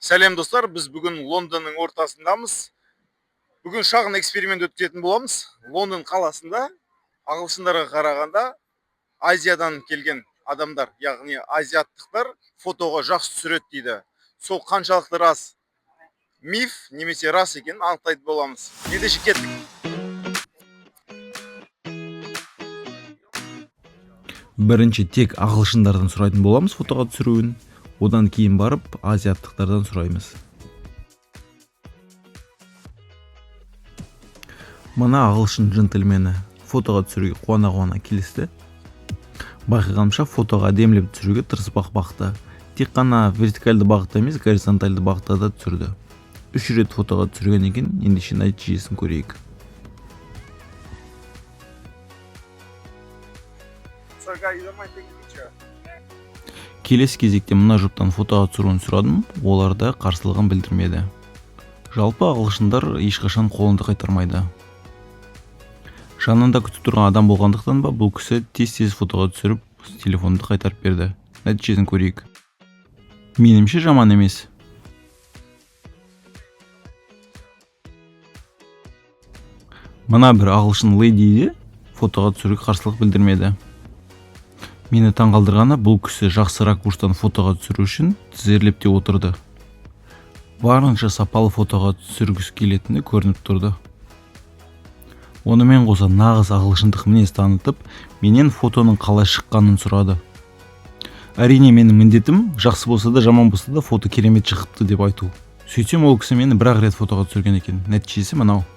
Сәлем достар, біз бүгін Лондонның ортасындамыз. Бүгін шағын эксперимент өткізетін боламыз. Лондон қаласында ағылшындарға қарағанда Азиядан келген адамдар, яғни азиаттықтар фотоға жақсы түсіреді дейді. Сол қаншалықты рас, миф немесе рас екенін анықтайтын боламыз. Ендеше кеттік. Бірінші тек ағылшындардан сұрайтын боламыз фотоға түсіруін. Одан кейін барып азиаттықтардан сұраймыз. Мына ағылшын джентльмені фотоға түсіруге қуана келісті. Байқағанымша фотоға әдемілеп түсіруге тырыспақ бақты. Тек қана вертикальды бағытта емес, горизонтальды бағытта да түсірді. 3 рет фотоға түсірген екен, ендеше нәтижесін көрейік. Келесі кезекте мына жұптан фотоға түсіруін сұрадым, олар да қарсылығын білдірмеді. Жалпы ағылшындар ешқашан қолынды қайтармайды. Жанында күтіп тұрған адам болғандықтан ба, бұл кісі тез фотоға түсіріп, телефонды қайтарып берді. Нәтижесін көрейік. Менімше жаман емес. Мына бір ағылшын леди де фотоға түсіруге қарсылық білдірмеді. Мені таңғалдырғаны, бұл кісі жақсы ракурстан фотоға түсіру үшін тізерлеп те отырды. Барынша сапалы фотоға түсіргісі келетіні көрініп тұрды. Онымен қоса нағыз ағылшындық мінез танытып, менен фотоның қалай шыққанын сұрады. Әрине менің міндетім жақсы болса да жаман болса да фото керемет шығыпты деп айту. Сөйтсем ол кісі мені бір-ақ рет фотоға түсірген екен. Нәтижесі мынау.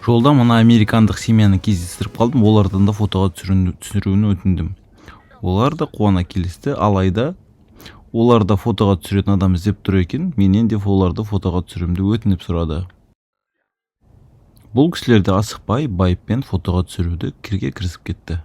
Жолда мына американдық семьяны кездестіріп қалдым, олардан да фотоға түсіруін өтіндім. Олар да қуана келісті, алайда оларда фотоға түсіретін адам іздеп тұр екен, менен де оларды фотоға түсіруімді өтініп сұрады. Бұл кісілерді асықпай, байыппен фотоға түсіруді кірісіп кетті.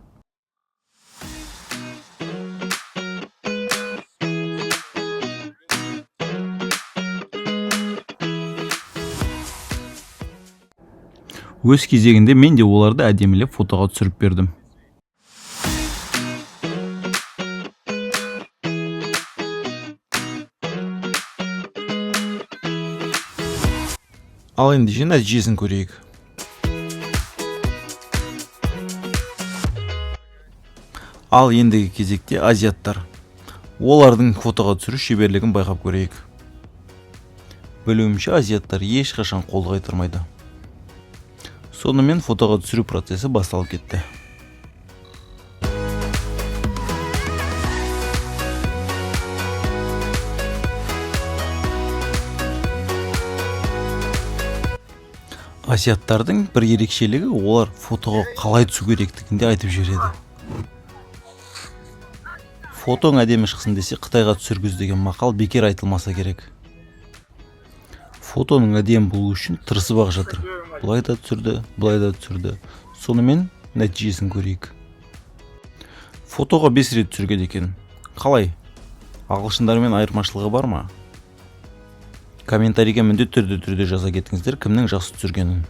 Өз кезегінде мен де оларды әдемілеп фотоға түсіріп бердім. Ал ендеше нәтижесін көрейік. Ал ендігі кезекте азиаттар. Олардың фотоға түсіру шеберлігін байқап көрейік. Білуімше азиаттар ешқашан қолды қайтармайды. Сонымен фотоға түсіру процесі басталып кетті. Азиаттардың бір ерекшелігі, олар фотоға қалай түсу керектігінде айтып жібереді. Фотоң әдемі шықсын десе, Қытайға түсіргіз деген мақал бекер айтылмаса керек. Фотоның әдемі болу үшін тырысып-ақ жатыр. Бұлай да түсірді, бұлай да түсірді. Сонымен нәтижесін көрейік. Фотоға 5 рет түсірген екен. Қалай? Ағылшындармен айырмашылығы бар ма? Комментарийге міндетті түрде жаза кетіңіздер, кімнің жақсы түсіргенін.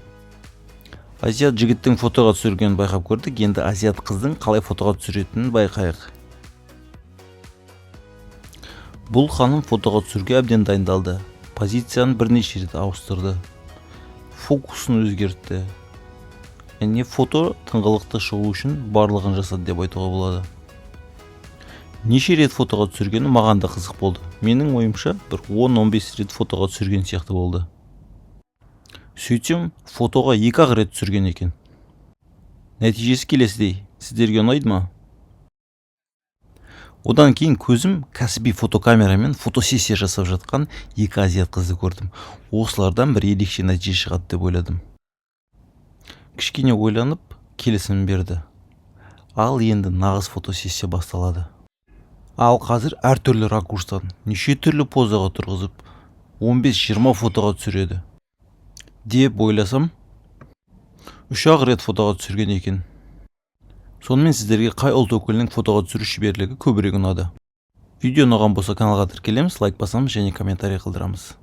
Азиат жігіттің фотоға түсіргенін байқап көрдік, енді азиат қыздың қалай фотоға түсіретінін байқайық. Бұл ханым фотоға түсіруге әбден дайындалды. Позицияны бірнеше рет ауыстырды. Фокусын өзгертті. Яғни фото тыңғылықты шығу үшін барлығын жасады деп айтуға болады. Неше рет фотоға түсіргені маған да қызық болды. Менің ойымша бір 10-15 рет фотоға түсірген сияқты болды. Сөйтсем, фотоға 2-ақ рет түсірген екен. Нәтижесі келесідей. Сіздерге ұнайды ма? Одан кейін көзім кәсіби фотокамерамен фотосессия жасап жатқан 2 азиат қызды көрдім. Осылардан бір ерекше нәтиже шығады деп ойладым. Кішкене ойланып, келісім берді. Ал енді нағыз фотосессия басталады. Ал қазір әртүрлі ракурстан, неше түрлі позаға тұрғызып, 15-20 фотоға түсіреді. Деп ойласам, 3-ақ рет фотоға түсірген екен. Сонымен сіздерге қай ұлт өкілінің фотоға түсіру шеберлігі көбірек ұнады? Видео ұнаған болса каналға тіркелеміз, лайк басамыз және комментарий қалдырамыз.